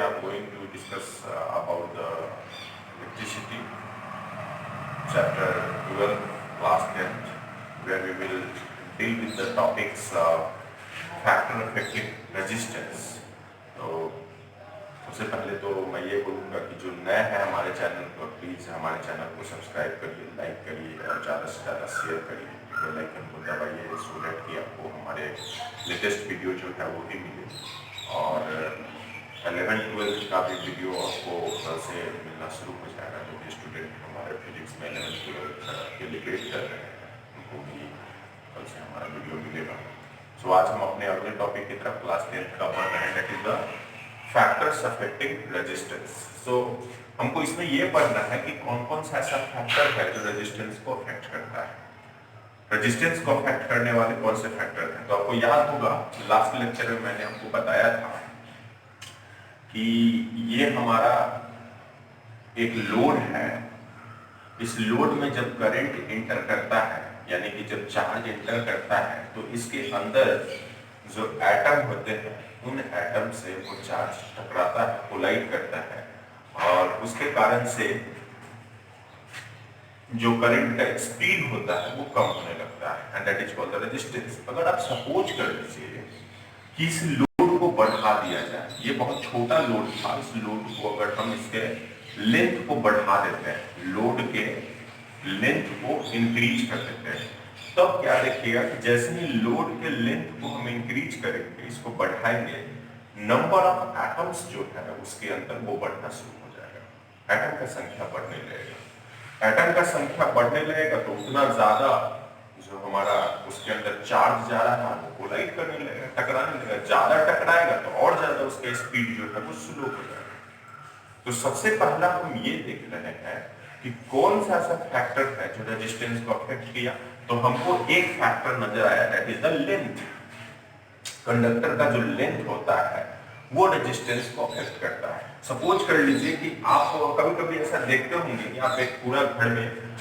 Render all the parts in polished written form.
are going to discuss about the electricity, chapter 12, class 10th, where we will deal with the topics factor affecting resistance. तो सबसे पहले तो मैं ये बोलूँगा कि जो नया है हमारे चैनल पर, प्लीज़ हमारे चैनल को सब्सक्राइब करिए, लाइक करिए और ज़्यादा से ज़्यादा शेयर करिए, बेल आइकन को दबाइए सो दैट कि आपको हमारे लेटेस्ट वीडियो जो है वो भी मिले। और 11-12 का भी वीडियो आपको कल से मिलना शुरू हो जाएगा। जो भी स्टूडेंट हमारे फिजिक्स में 11-12 के लिए ग्रेड कर रहे हैं उनको भी कल से हमारा वीडियो मिलेगा। सो आज हम अपने अगले टॉपिक की तरफ क्लास 10th का पढ़ रहे हैं, that is the factors affecting resistance. So हमको इसमें यह पढ़ना है कि कौन कौन सा ऐसा फैक्टर है जो रेजिस्टेंस को अफेक्ट करता है। रेजिस्टेंस को अफेक्ट करने वाले कौन से फैक्टर हैं? तो आपको याद होगा लास्ट लेक्चर में मैंने आपको बताया था कि ये हमारा एक लोड है। इस लोड में जब करंट इंटर करता है, यानी कि जब चार्ज इंटर करता है, तो इसके अंदर जो एटम होते हैं उन एटम से वो चार्ज टकराता है, कोलाइड करता है, और उसके कारण से जो करंट का स्पीड होता है वो कम होने लगता है, and that is called the resistance. अगर आप सपोज कर लीजिए कि इस लोड को बढ़ा दिया जाए, ये बहुत छोटा लोड था, इस लोड को अगर हम इसके लेंथ को बढ़ा देते हैं, लोड के लेंथ को इंक्रीज कर देते हैं, तब क्या देखिएगा कि जैसे ही लोड के लेंथ को हम इंक्रीज करेंगे, इसको बढ़ाएंगे, नंबर ऑफ एटम्स जो है उसके अंदर वो बढ़ना शुरू हो जाएगा। एटम का संख्या बढ़ने लगेगा। एटम का संख्या बढ़ने लगेगा तो उतना ज्यादा जो हमारा उसके अंदर चार्ज जा रहा है वो कोलाइड करने लगेगा, टकराने लगेगा। ज्यादा टकराएगा तो और ज्यादा उसका स्पीड जो है वो स्लो हो जाएगा। तो सबसे पहला हम ये देख रहे हैं कि कौन सा ऐसा फैक्टर है जो रेजिस्टेंस को अफेक्ट किया। तो हमको एक फैक्टर नजर आया, that is the length. Conductor का जो लेंथ होता है वो रेजिस्टेंस को अफेक्ट करता है। सपोज कर लीजिए कि आप कभी कभी ऐसा देखते होंगे कि आप एक पूरा घर में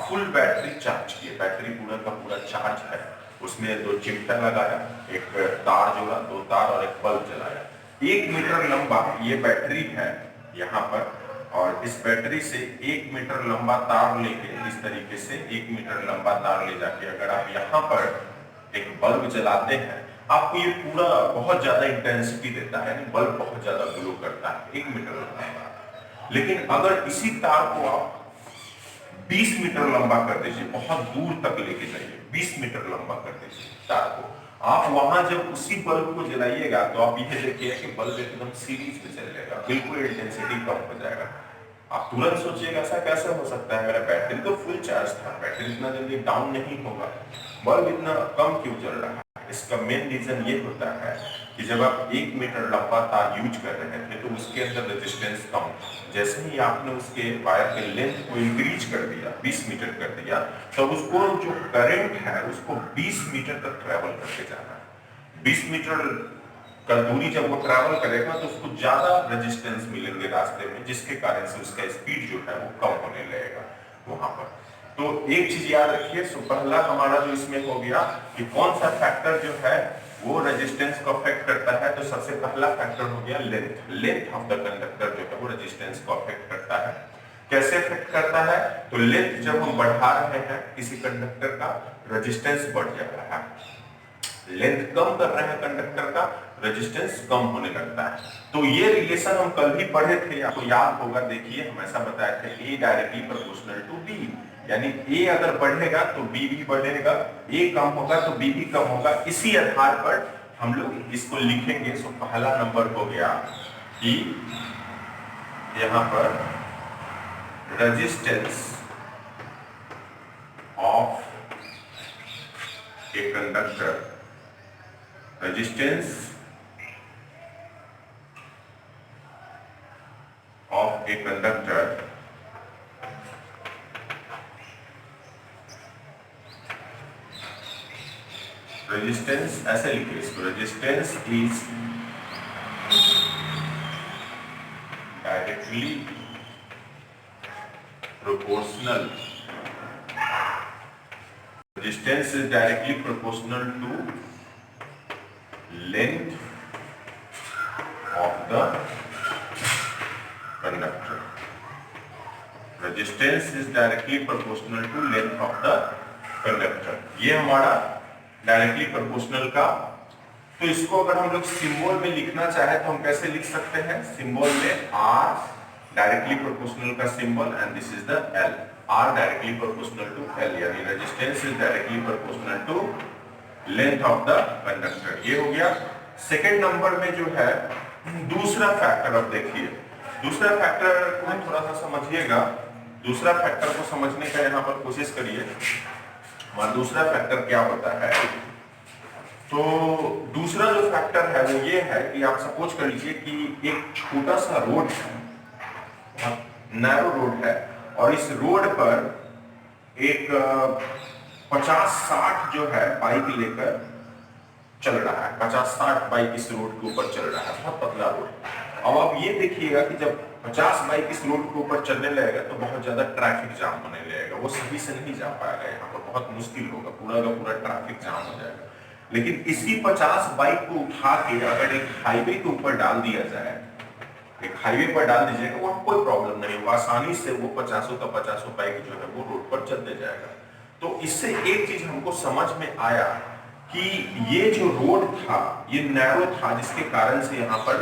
फुल बैटरी चार्ज किए, बैटरी पूरा का पूरा चार्ज है, उसमें 2 चिमटा लगाया, एक तार जोड़ा, 2 तार और एक बल्ब जलाया। 1 मीटर लंबा ये बैटरी है यहाँ पर, और इस बैटरी से 1 मीटर लंबा तार लेके, इस तरीके से 1 मीटर लंबा तार ले जाके अगर आप यहाँ पर एक बल्ब जलाते हैं, आपको ये पूरा बहुत ज्यादा इंटेंसिटी देता है, यानी बल्ब बहुत ज्यादा ग्लो करता है 1 मीटर लंबा। लेकिन अगर इसी तार को आप 20 मीटर लंबा कर दीजिए, बहुत दूर तक लेके जाइए, 20 मीटर लंबा कर दीजिए तार को, आप वहां जब उसी बल्ब को जलाइएगा तो आप ये देखिए कि बल्ब एकदम सीरीज में चलेगा, बिल्कुल इंटेंसिटी कम हो जाएगा। आप तुरंत सोचिएगा ऐसा कैसे हो सकता है, मेरा बैटरी तो फुल चार्ज था, बैटरी इतना जल्दी डाउन नहीं होगा, बल्ब इतना कम क्यों जल रहा है? इसका मेन रीजन ये होता है कि जब आप 1 मीटर लंबा तार यूज कर रहे थे तो उसके अंदर रेजिस्टेंस कम था। जैसे ही आपने उसके वायर के लेंथ को इंक्रीज कर दिया, 20 मीटर कर दिया, तो उसको जो करंट है उसको 20 मीटर तक ट्रेवल करके जाना है। 20 मीटर का दूरी जब वो ट्रैवल करेगा तो उसको ज्यादा रेजिस्टेंस मिलेंगे रास्ते में, जिसके कारण से उसका स्पीड जो है वो कम होने लगेगा वहां पर। तो एक चीज याद रखिए, सो पहला हमारा जो इसमें हो गया कि कौन सा फैक्टर जो है वो रेजिस्टेंस को अफेक्ट करता है। तो सबसे पहला फैक्टर हो गया length. Length of the conductor जो है वो रेजिस्टेंस को अफेक्ट करता है। कैसे अफेक्ट करता है? तो लेंथ जब हम बढ़ा रहे हैं किसी कंडक्टर का, रेजिस्टेंस बढ़ जा रहा है। लेंथ कम कर रहे हैं कंडक्टर का, रेजिस्टेंस कम होने लगता है। तो ये रिलेशन हम कल भी पढ़े थे, आपको याद होगा, देखिए हम ऐसा बताए थे, ए डायरेक्टली प्रोपोर्शनल टू बी, यानी ए अगर बढ़ेगा तो बी भी बढ़ेगा, ए कम होगा तो बी भी कम होगा। इसी आधार पर हम लोग इसको लिखेंगे। सो पहला नंबर हो गया कि यहाँ पर resistance of a conductor, resistance of a conductor resistance ऐसे लिखिए इसको, resistance is directly proportional, resistance is directly proportional to length of the resistance is directly proportional to length of the conductor. ये हमारा डायरेक्टली प्रोपोर्शनल का। तो इसको अगर हम लोग सिंबल में लिखना चाहे तो हम कैसे लिख सकते हैं? सिंबल में R डायरेक्टली प्रोपोर्शनल का symbol and this is the L। R directly proportional to L, यानी resistance is directly proportional to length of the conductor. ये हो गया। सेकेंड नंबर में जो है दूसरा फैक्टर, अब देखिए दूसरा फैक्टर को थोड़ा सा समझिएगा। दूसरा फैक्टर को समझने का यहाँ पर कोशिश करिए। हमारा दूसरा फैक्टर क्या होता है? तो दूसरा जो फैक्टर है वो ये है कि आप सपोज कर लीजिए कि एक छोटा सा रोड है, नैरो रोड है, और इस रोड पर एक 50-60 जो है बाइक लेकर चल रहा है। 50-60 बाइक इस रोड के ऊपर चल रहा है, बहुत पतला रोड। अब आप ये देखिएगा कि जब 50 बाइक इस रोड के ऊपर चलने लगेगा तो बहुत ज्यादा ट्रैफिक जाम होने लगेगा, वो सही से नहीं जा पाएगा, यहाँ पर बहुत मुश्किल होगा, पूरा का पूरा ट्रैफिक जाम हो जाएगा। लेकिन इसी 50 बाइक को उठा के अगर एक हाईवे के ऊपर डाल दिया जाए, एक हाईवे पर डाल दीजिएगा, वहां कोई प्रॉब्लम नहीं होगा, आसानी से वो 50 का 50 बाइक जो है वो रोड पर चलते जाएगा। तो इससे एक चीज हमको समझ में आया कि ये जो रोड था ये नैरो था, जिसके कारण से यहाँ पर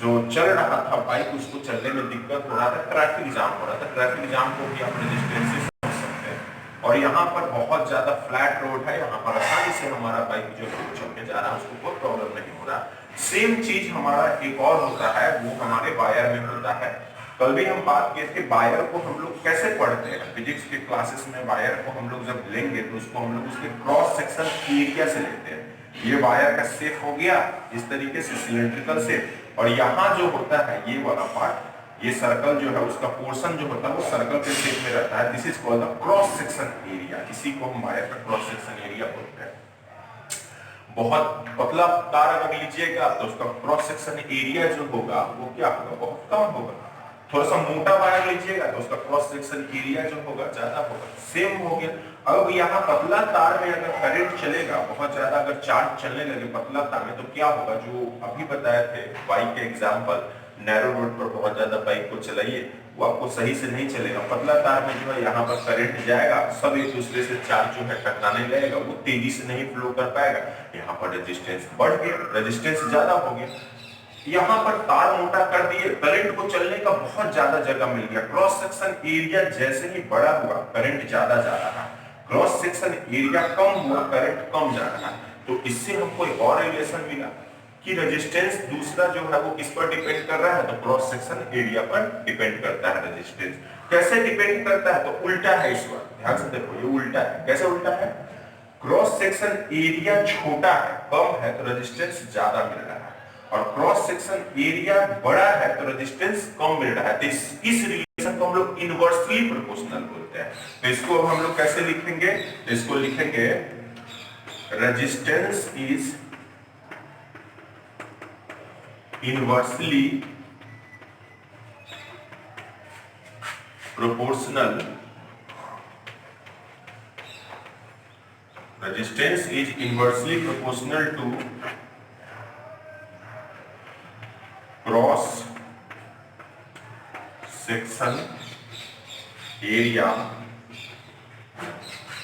जो चल रहा था बाइक उसको चलने में दिक्कत हो रहा था, ट्रैफिक जाम हो रहा था। ट्रैफिक जाम को भी आप रेजिस्टेंस से समझ सकते हैं। और यहाँ पर बहुत ज्यादा फ्लैट रोड है, यहाँ पर आसानी से हमारा बाइक जो चलने जा रहा है उसको कोई प्रॉब्लम नहीं हो रहा। सेम चीज हमारा एक और होता है, वो हमारे वायर में होता है। कल भी हम बात किए थे वायर को हम लोग कैसे पढ़ते हैं। फिजिक्स के क्लासेस में वायर को हम लोग जब लेंगे तो उसको हम लोग उसके क्रॉस सेक्शन एरिया से लेते हैं। ये वायर का शेप हो गया इस तरीके से सिलिंड्रिकल शेप, और यहाँ जो होता है ये वाला पार्ट, ये सर्कल जो है उसका पोर्शन जो होता है वो सर्कल के शेप में रहता है। This is called the cross section area. इसी को हम वायर का क्रॉस सेक्शन एरिया बोलते हैं। बहुत पतला तार अगर लीजिएगा तो उसका क्रॉस सेक्शन एरिया जो होगा वो क्या होगा? बहुत कम होगा। थोड़ा सा मोटा वायर लीजिएगा तो उसका क्रॉस सेक्शन एरिया जो होगा ज्यादा होगा। सेम हो गया। अब यहाँ पतला तार में अगर करंट चलेगा, बहुत ज्यादा अगर चार्ज चलने लगे पतला तार में, तो क्या होगा? जो अभी बताए थे बाइक के एग्जांपल, नैरो रोड पर बहुत ज्यादा बाइक को चलाइए, वो आपको सही से नहीं चलेगा। पतला तार में जो है यहाँ पर करंट जाएगा, सब एक दूसरे से चार्ज जो है टकराने लगेगा, वो तेजी से नहीं फ्लो कर पाएगा। यहाँ पर रेजिस्टेंस बढ़ गया, रेजिस्टेंस ज्यादा हो गया। यहाँ पर तार मोटा कर दिए, करंट को चलने का बहुत ज्यादा जगह मिल गया। क्रॉस सेक्शन एरिया जैसे ही बड़ा हुआ करंट ज्यादा जा रहा है, क्रॉस सेक्शन एरिया कम हुआ करंट कम जा रहा है। तो इससे हमको एक और रिलेशन मिला कि रेजिस्टेंस दूसरा जो है वो किस पर डिपेंड कर रहा है? तो क्रॉस सेक्शन एरिया पर डिपेंड करता है रेजिस्टेंस। कैसे डिपेंड करता है? तो उल्टा है इस बार, ध्यान से देखो, ये उल्टा है। कैसे उल्टा है? क्रॉस सेक्शन एरिया छोटा है, कम है, तो रेजिस्टेंस ज्यादा मिल रहा है, और क्रॉस सेक्शन एरिया बड़ा है तो रेजिस्टेंस कम मिल रहा है। तो इस रिलेशन को हम लोग इनवर्सली प्रोपोर्शनल बोलते हैं। तो इसको हम लोग कैसे लिखेंगे? तो इसको लिखेंगे resistance is inversely proportional, resistance is inversely proportional to cross section area.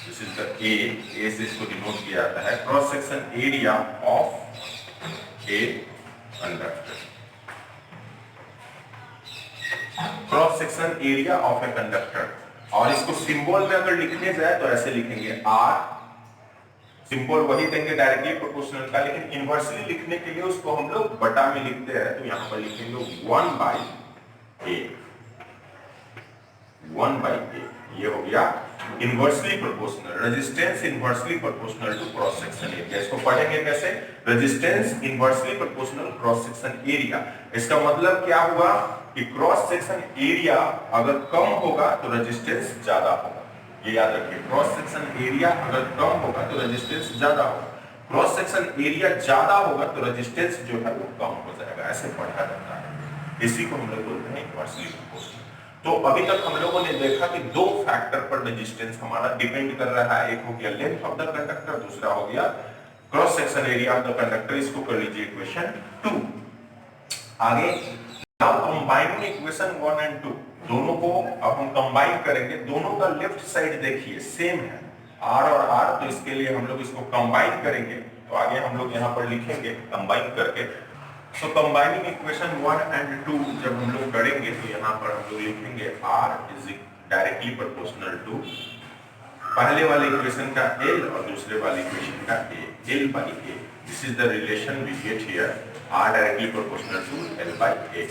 This is the A से इसको डिनोट किया जाता है, cross section area of a conductor. Cross section area of a conductor. और इसको सिंबल में अगर लिखने जाए तो ऐसे लिखेंगे आर, सिंबल वही देंगे डायरेक्टली प्रोपोर्शनल का, लेकिन इनवर्सली लिखने के लिए उसको हम लोग बटा में लिखते हैं। तो यहां पर लिखेंगे 1/a, 1/a। ये हो गया inversely proportional, resistance inversely proportional to cross section area. इसको पढ़ेंगे कैसे? Resistance inversely proportional cross section area. इसका मतलब क्या हुआ कि क्रॉस सेक्शन एरिया अगर कम होगा तो रेजिस्टेंस ज्यादा होगा। ये याद रखिए, क्रॉस सेक्शन एरिया अगर कम होगा तो रेजिस्टेंस ज्यादा होगा, क्रॉस सेक्शन एरिया ज्यादा होगा तो रेजिस्टेंस जो है वो कम हो जाएगा। ऐसे पढ़ा जाता है, इसी को हम लोग बोलते हैं इनवर्सली प्रोपोर्शनल। तो अभी तक हम लोगों ने देखा कि दो फैक्टर पर रेजिस्टेंस हमारा डिपेंड कर रहा है। एक हो गया लेंथ ऑफ द कंडक्टर, दूसरा हो गया cross section area of the conductor. इसको कर लीजिए इक्वेशन 2। आगे नाउ कंबाइनिंग इक्वेशन 1 एंड 2। दोनों को अब हम कंबाइन करेंगे, दोनों का लेफ्ट साइड देखिए सेम है, R और R, तो इसके लिए हम लोग इसको कंबाइन करेंगे। तो आगे हम लोग यहाँ पर लिखेंगे कंबाइन करके। सो कंबाइनिंग इक्वेशन 1 एंड 2 जब हम लोग करेंगे तो यहाँ पर हम लोग लिखेंगे R is directly proportional to पहले वाले इक्वेशन का L और दूसरे वाले इक्वेशन का A, L by A। This is the relation we get here, R directly proportional to L by A।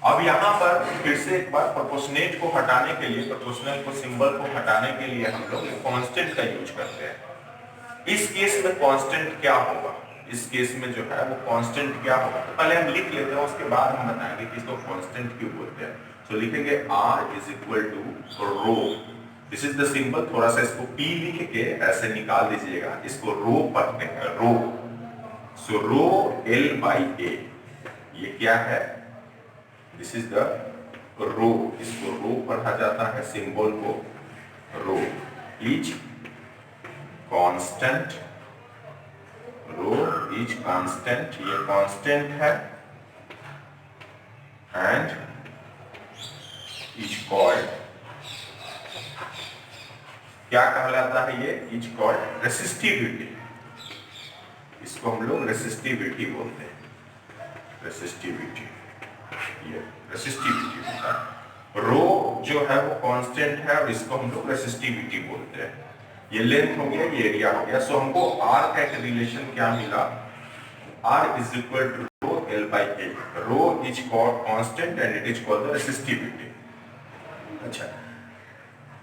अब यहाँ पर फिर से एक बार प्रोपोर्शनेट को हटाने के लिए, प्रोपोर्शनल को सिंबल को हटाने के लिए हम लोग कांस्टेंट का यूज करते हैं। इस केस में कांस्टेंट क्या होगा, इस केस में जो है वो कांस्टेंट क्या होगा, तो पहले हम लिख लेते हैं, उसके बाद हम बताएंगे कि इसको कांस्टेंट क्यों बोलते हैं। तो लिखेंगे R is equal to rho, this is the symbol, थोड़ा सा इसको P लिख के ऐसे निकाल दीजिएगा, इसको रो पढ़ते हैं, रो। सो रो L by A, ये क्या है, दिस इज द रो, इसको रो पढ़ा जाता है, सिंबल को rho is constant, rho is constant, ये कांस्टेंट है, एंड इज कॉल्ड, क्या कहलाता है ये, इज कॉल्ड रेसिस्टिविटी, इसको हम लोग रेसिस्टिविटी बोलते हैं, रेसिस्टिविटी, ये रेसिस्टिविटी होता है। रो जो है वो कांस्टेंट है और इसको हम लोग रेसिस्टिविटी बोलते हैं। ये लेंथ हो गया, ये एरिया हो गया। सो हमको R का एक रिलेशन क्या मिला, R is equal to rho L by A, rho is called constant and it is called the resistivity. अच्छा,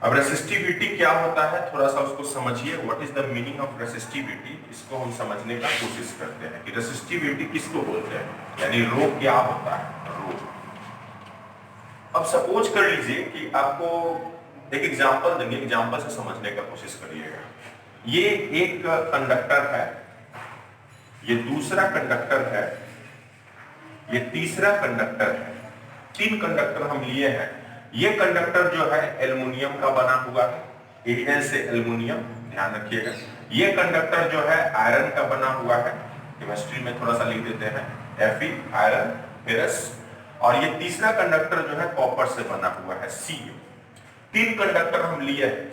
अब रेसिस्टिविटी क्या होता है, थोड़ा सा उसको समझिए, what is the meaning of resistivity, इसको हम समझने का कोशिश करते हैं कि रेसिस्टिविटी किसको बोलते हैं, यानी रो क्या होता है, रो। अब सपोज कर लीजिए कि आपको एक एग्जांपल देंगे, एग्जांपल से समझने का कोशिश करिएगा। ये एक कंडक्टर है, ये दूसरा कंडक्टर है, ये तीसरा कंडक्टर है, 3 कंडक्टर हम लिए हैं। ये कंडक्टर जो है एल्युमिनियम का बना हुआ है, Al से एल्युमिनियम, ध्यान रखिएगा। ये कंडक्टर जो है आयरन का बना हुआ है, केमिस्ट्री में थोड़ा सा लिख देते हैं Fe, आयरन, फेरस। और ये तीसरा कंडक्टर जो है कॉपर से बना हुआ है, Cu। 3 कंडक्टर हम लिए हैं।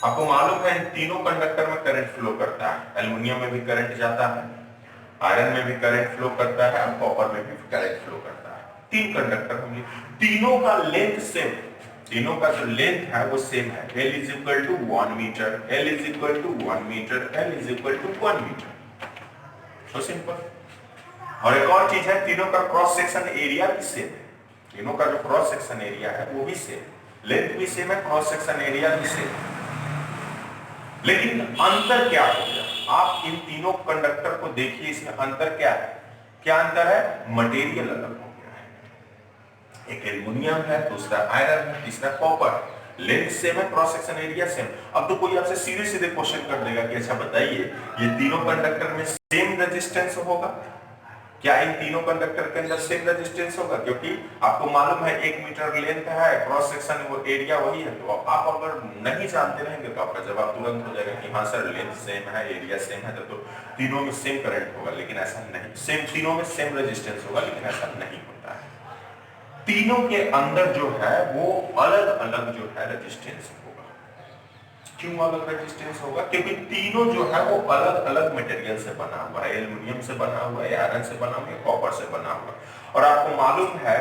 आपको मालूम है इन तीनों कंडक्टर में करंट फ्लो करता है, एल्युमिनियम में भी करंट जाता है, आयरन में भी करंट फ्लो करता है और कॉपर में भी करंट फ्लो करता है। 3 कंडक्टर हम लिए, तीनों का लेंथ सेम, तीनों का जो लेंथ है वो सेम है, L is equal to 1 metre, L is equal to 1 metre, L is equal to 1 metre. So simple. और एक और चीज है, तीनों का क्रॉस सेक्शन एरिया भी सेम है, तीनों का जो क्रॉस सेक्शन एरिया है वो भी सेम, लेंथ भी सेम है, क्रॉस सेक्शन एरिया भी सेम। लेकिन अंतर क्या हो गया, आप इन तीनों कंडक्टर को देखिए, इसमें अंतर क्या है, क्या अंतर है, मटेरियल अलग हो गया है। एक एल्युमिनियम है, दूसरा आयरन है, तीसरा कॉपर, लेंथ सेम है, क्रॉस सेक्शन एरिया सेम। अब तो कोई आपसे सीधे सीधे क्वेश्चन कर देगा कि अच्छा बताइए, ये तीनों कंडक्टर में सेम रेजिस्टेंस होगा, क्या इन तीनों कंडक्टर के अंदर सेम रेजिस्टेंस होगा, क्योंकि आपको मालूम है 1 मीटर लेंथ है, क्रॉस सेक्शन वो एरिया वही है। तो आप अगर नहीं जानते रहेंगे तो आपका जवाब तुरंत हो जाएगा कि हाँ सर लेंथ सेम है, एरिया सेम है, तो तीनों में सेम करंट होगा, लेकिन ऐसा नहीं, सेम तीनों में सेम रेजिस्टेंस होगा, लेकिन ऐसा नहीं होता है। तीनों के अंदर जो है वो अलग अलग जो है रेजिस्टेंस होगा। क्यों अलग रेजिस्टेंस होगा, क्योंकि तीनों जो है वो अलग अलग मटेरियल से बना हुआ है, एल्युमिनियम से बना हुआ है, आयरन से बना हुआ है, कॉपर से बना हुआ है। और आपको मालूम है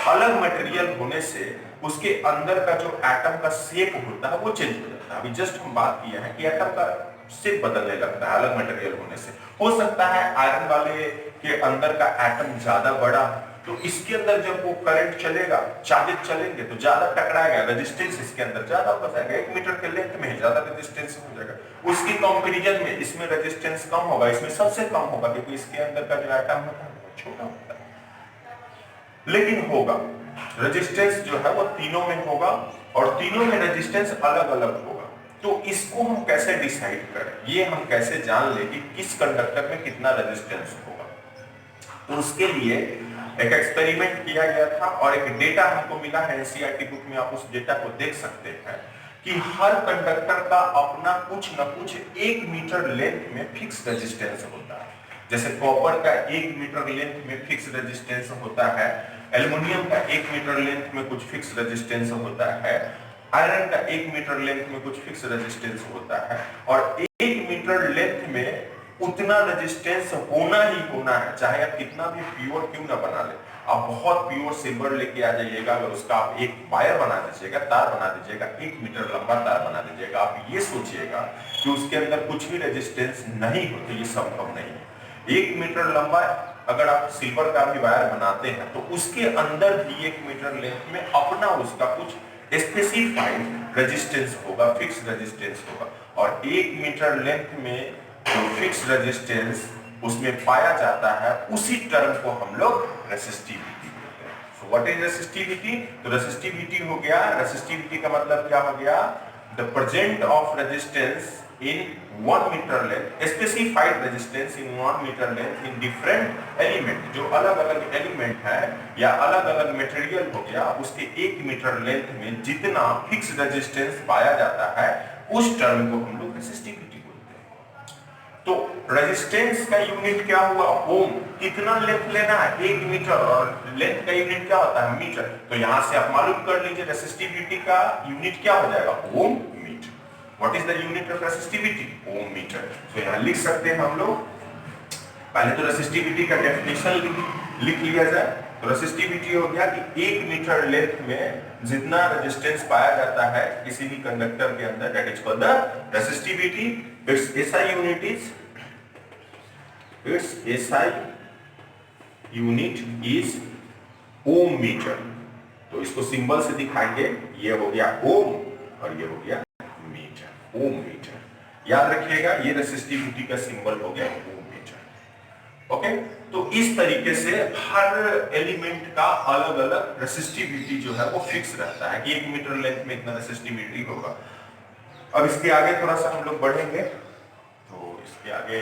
अलग मटेरियल होने से उसके अंदर का जो एटम का शेप होता है वो चेंज हो जाता है। अभी जस्ट हम बात किया है कि एटम का शेप बदलने लगता है अलग मटेरियल होने से। हो सकता है आयरन वाले के अंदर का एटम ज्यादा बड़ा, तो इसके अंदर जब वो करंट चलेगा, चार्जेस चलेंगे तो ज्यादा टकराएगा, रेजिस्टेंस इसके अंदर ज्यादा हो जाएगा, 1 मीटर के लेंथ में ज्यादा रेजिस्टेंस हो जाएगा। उसकी कंपैरिजन में इसमें रेजिस्टेंस कम होगा, इसमें सबसे कम होगा, क्योंकि इसके अंदर का जो एटम होता है वो छोटा होता है। लेकिन होगा रेजिस्टेंस जो है वो तीनों में होगा, और तीनों में रेजिस्टेंस अलग अलग होगा। तो इसको हम कैसे डिसाइड करें, ये हम कैसे जान लें कि किस कंडक्टर में कितना रेजिस्टेंस होगा। तो उसके लिए एक एक्सपेरिमेंट किया गया था और एक डेटा हमको मिला है, एनसीईआरटी बुक में आप उस डेटा को देख सकते हैं कि हर कंडक्टर का अपना कुछ न कुछ 1 मीटर लेंथ में फिक्स रेजिस्टेंस होता है। जैसे कॉपर का 1 मीटर लेंथ में फिक्स रेजिस्टेंस होता है, एल्युमिनियम का 1 मीटर लेंथ में कुछ फिक्स रेजिस्टेंस होता है, आयरन का 1 मीटर लेंथ में कुछ फिक्स रेजिस्टेंस होता है, और 1 मीटर लेंथ में उतना रेजिस्टेंस होना ही होना है, चाहे आप कितना भी प्योर क्यों ना बना ले। आप बहुत प्योर सिल्वर लेके आ जाइएगा, अगर उसका आप एक वायर बना दीजिएगा, तार बना दीजिएगा, 1 मीटर लंबा तार बना दीजिएगा, आप ये सोचिएगा कि उसके अंदर कुछ भी रेजिस्टेंस नहीं हो, तो ये संभव नहीं है। 1 मीटर लंबा अगर आप सिल्वर का भी वायर बनाते हैं तो उसके अंदर भी 1 मीटर लेंथ में अपना उसका कुछ स्पेसिफाइड रेजिस्टेंस होगा, फिक्स रेजिस्टेंस होगा, और 1 मीटर लेंथ में जो फिक्स रेजिस्टेंस उसमें पाया जाता है, उसी टर्म को हम लोग रेसिस्टिविटी बोलते हैं। So what is resistivity? तो रेसिस्टिविटी हो गया, रेसिस्टिविटी का मतलब क्या हो गया? The present of resistance in 1 meter length, specified resistance in 1 meter length in different element, जो अलग अलग एलिमेंट है या अलग अलग मटेरियल हो गया, उसके 1 मीटर लेंथ में जितना फिक्स रेजिस्टेंस पाया जाता है, उस टर्म को हम लोग रेसिस्टिविटी बोलते हैं। तो रेजिस्टेंस का यूनिट क्या हुआ? ओम। कितना लेंथ लेना है? 1 मीटर, और लेंथ का यूनिट क्या होता है? मीटर। तो यहां से आप मालूम कर लीजिए रेसिस्टिविटी का यूनिट क्या हो जाएगा? Ohm metre. What is the unit of resistivity? Ohm metre. तो यहां लिख सकते हैं हम लोग, पहले तो रेसिस्टिविटी का डेफिनेशन लिख लिया जाए। तो रेसिस्टिविटी हो गया कि 1 मीटर लेंथ में जितना रेजिस्टेंस पाया जाता है किसी भी कंडक्टर के अंदर, that is called the resistivity. Its SI unit is, its SI unit is ohm metre. तो इसको सिंबल से दिखाएंगे, ये हो गया ओम और ये हो गया ओम मीटर। याद रखिएगा, ये रेसिस्टिविटी का सिंबल हो गया ओम मीटर। ओके, तो इस तरीके से हर एलिमेंट का अलग अलग रेसिस्टिविटी जो है वो फिक्स रहता है कि 1 मीटर लेंथ में इतना रेसिस्टिविटी होगा। अब इसके आगे थोड़ा सा हम लोग बढ़ेंगे, तो इसके आगे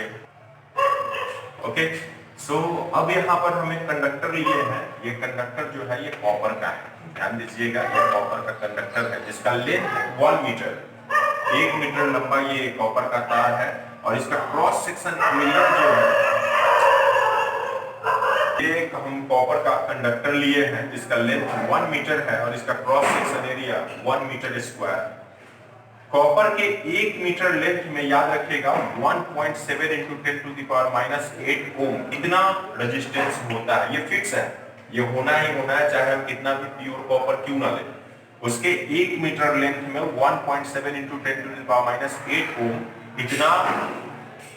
ओके। सो अब यहाँ पर हम एक कंडक्टर लिए हैं। ये कंडक्टर जो है ये कॉपर का है, ध्यान दीजिएगा, ये कॉपर का कंडक्टर है जिसका लेंथ 1 मीटर, 1 मीटर लंबा ये कॉपर का तार है, और इसका क्रॉस सेक्शन एरिया जो है, एक हम कॉपर का कंडक्टर लिए हैं जिसका लेंथ 1 मीटर है और इसका cross section area 1 metre square. Copper के 1 मीटर लेंथ में याद रखिएगा 1.7 × 10⁻⁻8 ओम इतना रेजिस्टेंस होता है। ये फिक्स है, ये होना ही होना है, चाहे हम कितना भी प्योर कॉपर क्यों ना लें। उसके 1 मीटर लेंथ में 1.7 × 10⁻⁸ ओम इतना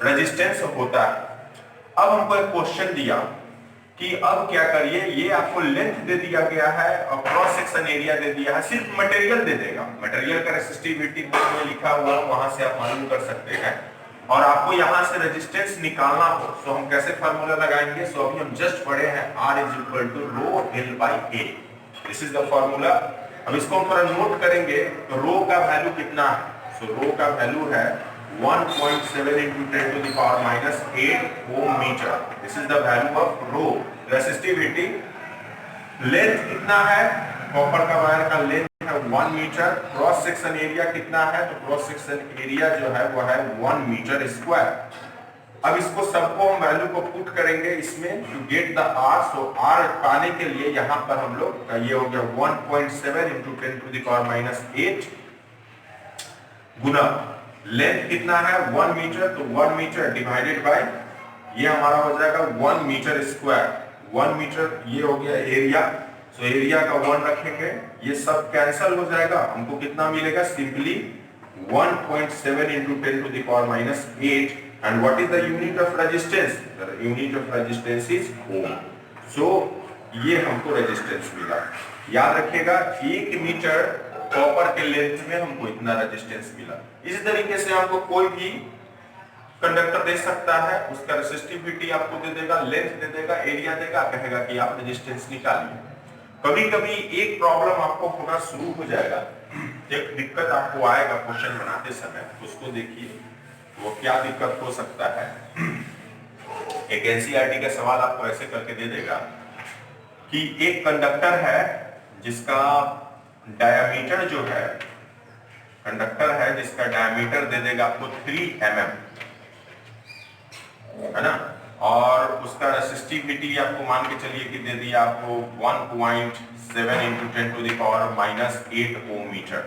रेजिस्टेंस होता है। अब हमको एक क्वेश्चन दिया कि अब क्या करिए, ये आपको लेंथ दे दिया गया है और क्रॉस सेक्शन एरिया दे दिया है, सिर्फ मटेरियल दे देगा। मटेरियल का रेसिस्टिविटी बुक में लिखा हुआ है, वहां से आप मालूम कर सकते हैं। और आपको यहां से रेजिस्टेंस निकालना हो तो हम कैसे फार्मूला लगाएंगे? सो अभी हम जस्ट पढ़े हैं R = ρl/a। This is the formula. अब इसको हम थोड़ा नोट करेंगे तो रो का वैल्यू कितना है? सो रो का वैल्यू है 1.7 × 10⁻⁸ ohm metre. This is the value of rho. Resistivity length कितना है? कॉपर का वायर का लेंथ है 1 मीटर। क्रॉस सेक्शन एरिया कितना है? तो क्रॉस सेक्शन एरिया जो है वो है 1 मीटर स्क्वायर। अब इसको सबको हम वैल्यू को पुट करेंगे इसमें to get the R। So R पाने के लिए यहाँ पर हम लोग ये हो गया 1.7 × 10⁻⁸ गुना लेंथ कितना है? 1 मीटर। तो 1 मीटर डिवाइडेड बाय ये हमारा हो जाएगा 1 मीटर स्क्वायर। 1 मीटर ये हो गया एरिया। सो एरिया का 1 रखेंगे, ये सब कैंसिल हो जाएगा। हमको कितना मिलेगा? Simply 1.7 × 10⁻⁸ and what is the unit of resistance? The unit of resistance is ohm. So ये हमको रेजिस्टेंस मिला। याद रखिएगा 1 मीटर कॉपर के लेंथ में हमको इतना रेजिस्टेंस मिला। इस तरीके से आपको कोई भी कंडक्टर दे सकता है, उसका रेसिस्टिविटी आपको दे देगा, लेंथ दे देगा, एरिया देगा, कहेगा कि आप रेजिस्टेंस निकालिए। कभी कभी एक प्रॉब्लम आपको होना शुरू हो जाएगा, एक दिक्कत आपको आएगा क्वेश्चन बनाते समय, उसको देखिए वो क्या दिक्कत हो सकता है। एक एनसीईआरटी का सवाल आपको ऐसे करके दे देगा कि एक कंडक्टर है जिसका डायमीटर जो है, कंडक्टर है जिसका डायमीटर दे देगा आपको 3 mm, है ना, और उसका रेसिस्टिविटी आपको मान के चलिए कि दे दिया आपको 1.7 into 10 to the power -8 ohm metre.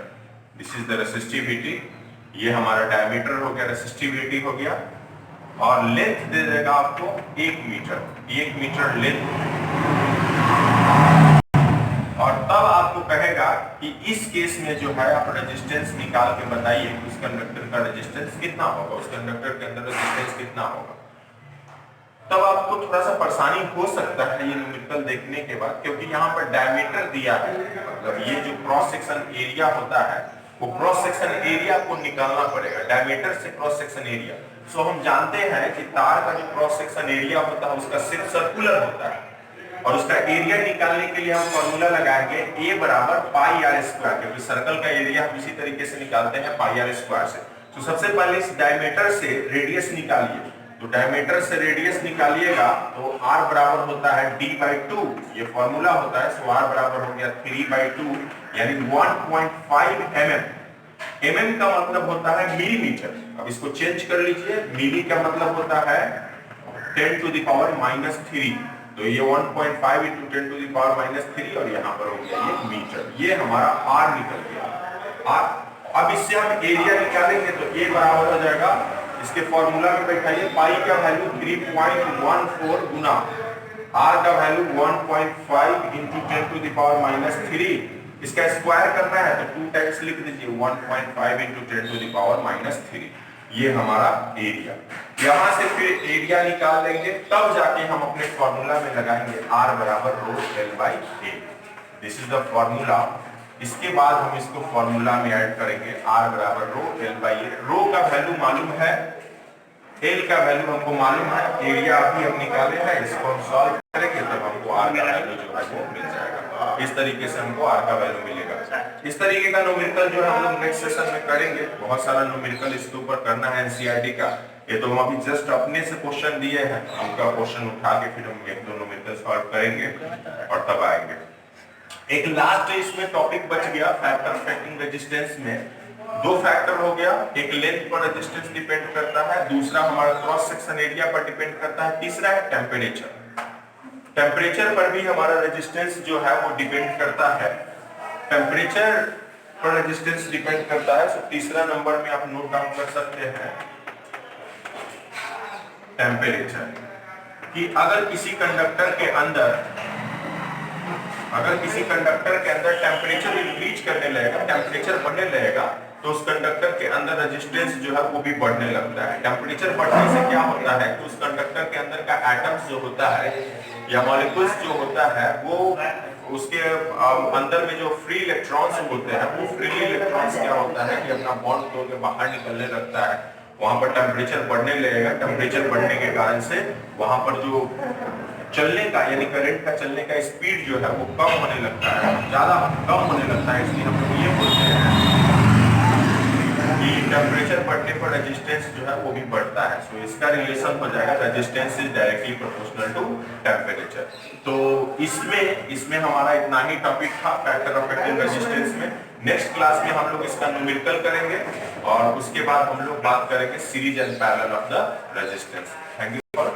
This is the resistivity. ये हमारा डायमीटर हो गया, रेसिस्टिविटी हो गया, और लेंथ दे देगा आपको 1 मीटर, 1 मीटर लेंथ। और तब आपको कहेगा कि इस केस में जो है आप रेजिस्टेंस निकाल के बताइए कि उस कंडक्टर का रेजिस्टेंस कितना होगा, उस कंडक्टर के अंदर रेजिस्टेंस कितना होगा। तब आपको थोड़ा सा परेशानी हो सकता है ये न्यूमेरिकल देखने के बाद, क्योंकि यहाँ पर डायमीटर दिया है, मतलब ये जो क्रॉस सेक्शन एरिया होता है वो क्रॉस सेक्शन एरिया को निकालना पड़ेगा, डायमीटर से क्रॉस सेक्शन एरिया। सो हम जानते हैं कि तार का जो क्रॉस सेक्शन एरिया होता है उसका सिर्फ सर्कुलर होता है, और उसका एरिया निकालने के लिए हम फॉर्मूला लगाएंगे A बराबर पाई आर स्क्वायर, क्योंकि सर्कल का एरिया हम इसी तरीके से निकालते हैं पाई आर स्क्वायर से। तो सबसे पहले इस डायमीटर से रेडियस निकालिए, तो डायमीटर से रेडियस निकालिएगा तो r बराबर होता है d/2, ये फॉर्मूला होता है। सो r बराबर हो गया 3/2 यानी 1.5 mm। mm का मतलब होता है मिलीमीटर। अब इसको चेंज कर लीजिए, मिली का मतलब होता है 10 टू द पावर -3, तो ये 1.5 इंटू 10 टू द पावर -3 और यहाँ पर हो गया ये मीटर। ये हमारा r निकल गया r। अब इससे हम एरिया निकालेंगे तो a बराबर हो जाएगा, इसके फॉर्मूला में बैठाइए, पाई का वैल्यू 3.14 गुना r का value 1.5 into 10 to the power -3। इसका स्क्वायर करना है तो 2 टाइम्स लिख दीजिए, 1.5 इंटू 10 टू द पावर -3। ये हमारा एरिया। यहां से फिर एरिया निकाल लेंगे, तब जाके हम अपने फॉर्मूला में लगाएंगे r बराबर रो l/a। This is the formula. इसके बाद हम इसको फॉर्मूला में ऐड करेंगे, r बराबर रो l/a। रो का वैल्यू मालूम है, l का वैल्यू हमको मालूम है, एरिया अभी हम निकाले हैं, इसको हम सॉल्व करेंगे तब हमको r का वैल्यू जो है वो मिल जाएगा। इस तरीके से हमको r का वैल्यू मिलेगा। इस तरीके का न्यूमेरिकल जो है हम लोग नेक्स्ट सेशन में करेंगे। बहुत सारा न्यूमेरिकल इसके ऊपर करना है एनसीईआरटी का। ये तो हम अभी जस्ट अपने से क्वेश्चन दिए हैं, उनका क्वेश्चन उठा के फिर हम एक दो न्यूमेरिकल सॉल्व करेंगे और तब आएंगे। एक लास्ट इसमें टॉपिक बच गया फैक्टर अफेक्टिंग रेजिस्टेंस में। दो फैक्टर हो गया, एक लेंथ पर रेजिस्टेंस डिपेंड करता है, दूसरा हमारा क्रॉस सेक्शन एरिया पर डिपेंड करता है, तीसरा है टेम्परेचर। टेम्परेचर पर भी हमारा रेजिस्टेंस जो है वो डिपेंड करता है, टेम्परेचर पर रेजिस्टेंस डिपेंड करता है। तो तीसरा नंबर में आप नोट डाउन कर सकते हैं टेम्परेचर, कि अगर किसी कंडक्टर के अंदर टेम्परेचर इंक्रीज करने लगेगा, टेम्परेचर बढ़ने लगेगा, तो उस कंडक्टर के अंदर रेजिस्टेंस जो है वो भी बढ़ने लगता है। टेम्परेचर बढ़ने से क्या होता है कि उस कंडक्टर के अंदर का एटम्स जो होता है या मॉलिक्यूल्स जो होता है वो उसके अंदर में जो फ्री इलेक्ट्रॉन्स होते हैं वो फ्री इलेक्ट्रॉन्स क्या होता है कि अपना बॉन्ड तोड़ के बाहर निकलने लगता है। वहां पर टेम्परेचर बढ़ने लगेगा, टेम्परेचर बढ़ने के कारण से वहां पर जो चलने का यानी करंट का चलने का स्पीड जो है वो कम होने लगता है, ज्यादा कम होने लगता है। इसलिए हम लोग ये बोलते हैं कि टेम्परेचर बढ़ने पर रेजिस्टेंस जो है वो भी बढ़ता है। सो इसका रिलेशन हो जाएगा resistance is directly proportional to temperature. तो इसमें हमारा इतना ही टॉपिक था फैक्टर अफेक्टिंग रेजिस्टेंस में। नेक्स्ट क्लास में हम लोग इसका न्यूमेरिकल करेंगे और उसके बाद हम लोग बात करेंगे series and parallel of the resistance. Thank you for